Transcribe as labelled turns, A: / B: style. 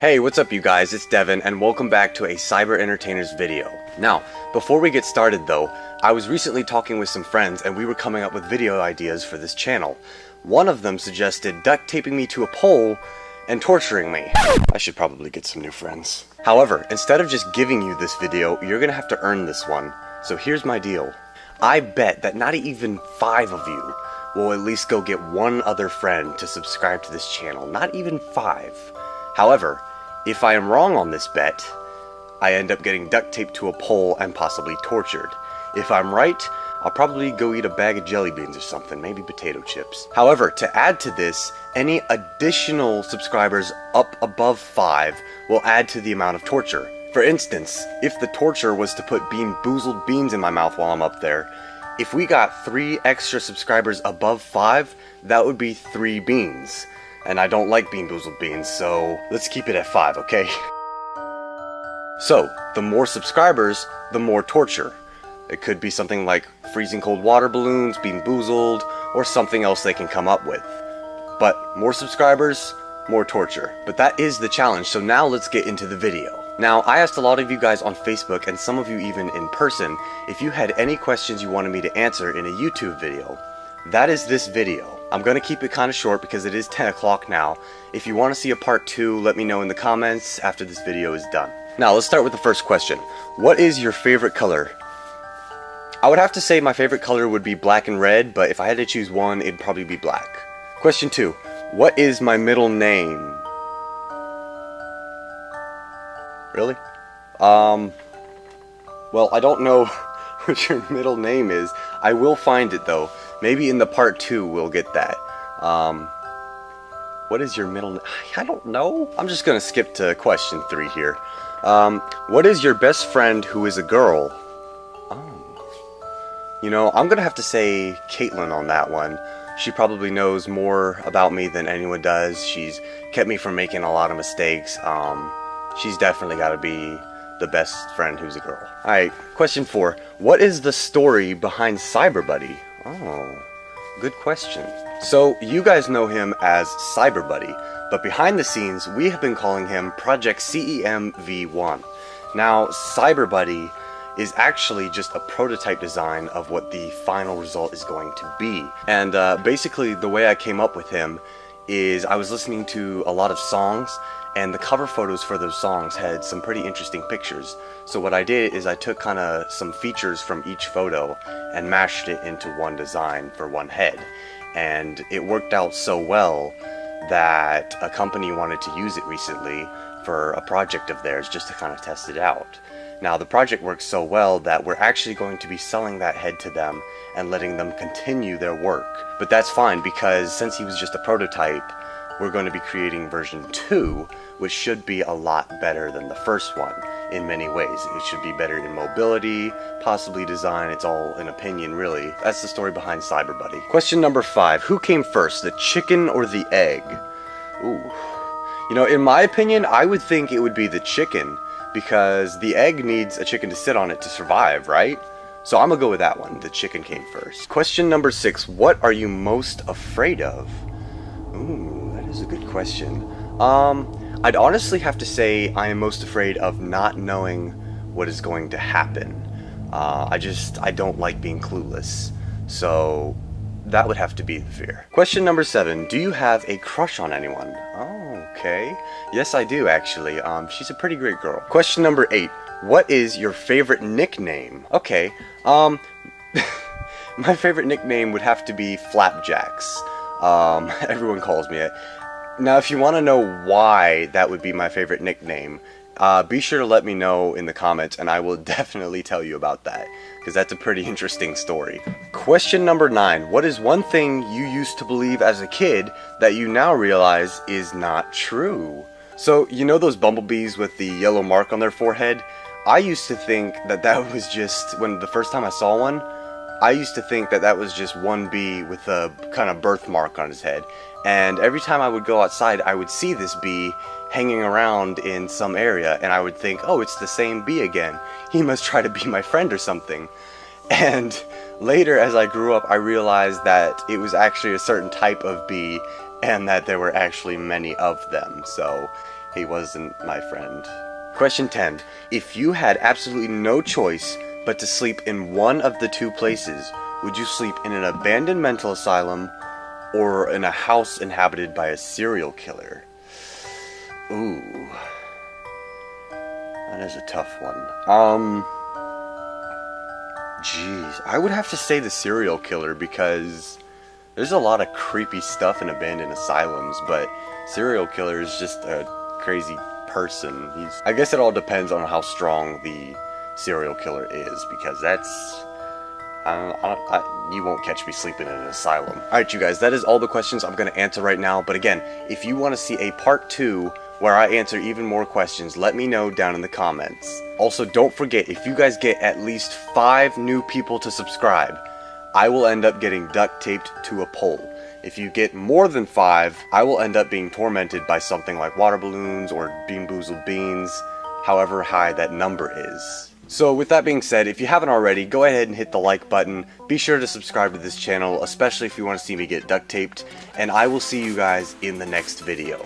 A: Hey, what's up you guys? It's Devin and welcome back to a Cyber Entertainers video. Now, before we get started though, I was recently talking with some friends and we were coming up with video ideas for this channel. One of them suggested duct taping me to a pole and torturing me. I should probably get some new friends. However, instead of just giving you this video, you're gonna have to earn this one. So here's my deal. I bet that not even 5 of you will at least go get one other friend to subscribe to this channel. Not even 5. However, if I am wrong on this bet, I end up getting duct taped to a pole and possibly tortured. If I'm right, I'll probably go eat a bag of jelly beans or something, maybe potato chips. However, to add to this, any additional subscribers up above 5 will add to the amount of torture. For instance, if the torture was to put BeanBoozled beans in my mouth while I'm up there, if we got 3 extra subscribers above 5, that would be 3 beans. And I don't like BeanBoozled beans, so let's keep it at 5, okay? So, the more subscribers, the more torture. It could be something like freezing cold water balloons, BeanBoozled, or something else they can come up with. But more subscribers, more torture. But that is the challenge, so now let's get into the video. Now, I asked a lot of you guys on Facebook, and some of you even in person, if you had any questions you wanted me to answer in a YouTube video. That is this video. I'm going to keep it kind of short because it is 10 o'clock now. If you want to see a part 2, let me know in the comments after this video is done. Now, let's start with the first question. What is your favorite color? I would have to say my favorite color would be black and red, but if I had to choose one, it'd probably be black. Question 2. What is my middle name? Really? Well, I don't know what your middle name is. I will find it though. Maybe in the part 2 we'll get that. What is your middle name? I don't know. I'm just gonna skip to question 3 here. What is your best friend who is a girl? Oh. You know, I'm gonna have to say Caitlin on that one. She probably knows more about me than anyone does. She's kept me from making a lot of mistakes. She's definitely gotta be the best friend who's a girl. Alright, question 4. What is the story behind CyberBuddy? Oh, good question. So, you guys know him as CyberBuddy, but behind the scenes, we have been calling him Project CEM-V1. Now, CyberBuddy is actually just a prototype design of what the final result is going to be. And basically, the way I came up with him is I was listening to a lot of songs, and the cover photos for those songs had some pretty interesting pictures. So what I did is I took kind of some features from each photo and mashed it into one design for one head. And it worked out so well that a company wanted to use it recently for a project of theirs just to kind of test it out. Now the project worked so well that we're actually going to be selling that head to them and letting them continue their work. But that's fine because since he was just a prototype, we're going to be creating version 2, which should be a lot better than the first one in many ways. It should be better in mobility, possibly design. It's all an opinion, really. That's the story behind CyberBuddy. Question number 5. Who came first, the chicken or the egg? Ooh. You know, in my opinion, I would think it would be the chicken because the egg needs a chicken to sit on it to survive, right? So I'm gonna go with that one. The chicken came first. Question number 6. What are you most afraid of? Ooh, that is a good question. I'd honestly have to say I am most afraid of not knowing what is going to happen. I don't like being clueless. So that would have to be the fear. Question number 7. Do you have a crush on anyone? Oh, okay. Yes, I do actually. She's a pretty great girl. Question number 8. What is your favorite nickname? Okay. My favorite nickname would have to be Flapjacks. Everyone calls me it. Now, if you want to know why that would be my favorite nickname, be sure to let me know in the comments and I will definitely tell you about that, because that's a pretty interesting story. Question number 9. What is one thing you used to believe as a kid that you now realize is not true? So, you know those bumblebees with the yellow mark on their forehead? I used to think that that was just, when the first time I saw one, I used to think that that was just one bee with a kind of birthmark on his head. And every time I would go outside, I would see this bee hanging around in some area, and I would think, oh, it's the same bee again. He must try to be my friend or something. And later, as I grew up, I realized that it was actually a certain type of bee, and that there were actually many of them. So He wasn't my friend. Question 10. If you had absolutely no choice but to sleep in one of the two places, would you sleep in an abandoned mental asylum or in a house inhabited by a serial killer? Ooh. That is a tough one. Jeez. I would have to say the serial killer because there's a lot of creepy stuff in abandoned asylums, but serial killer is just a crazy person. I guess it all depends on how strong the serial killer is, because that's... you won't catch me sleeping in an asylum. Alright you guys, that is all the questions I'm going to answer right now, but again, if you want to see a part 2 where I answer even more questions, let me know down in the comments. Also, don't forget, if you guys get at least 5 new people to subscribe, I will end up getting duct taped to a pole. If you get more than 5, I will end up being tormented by something like water balloons or Bean Boozled beans, however high that number is. So with that being said, if you haven't already, go ahead and hit the like button. Be sure to subscribe to this channel, especially if you want to see me get duct taped, and I will see you guys in the next video.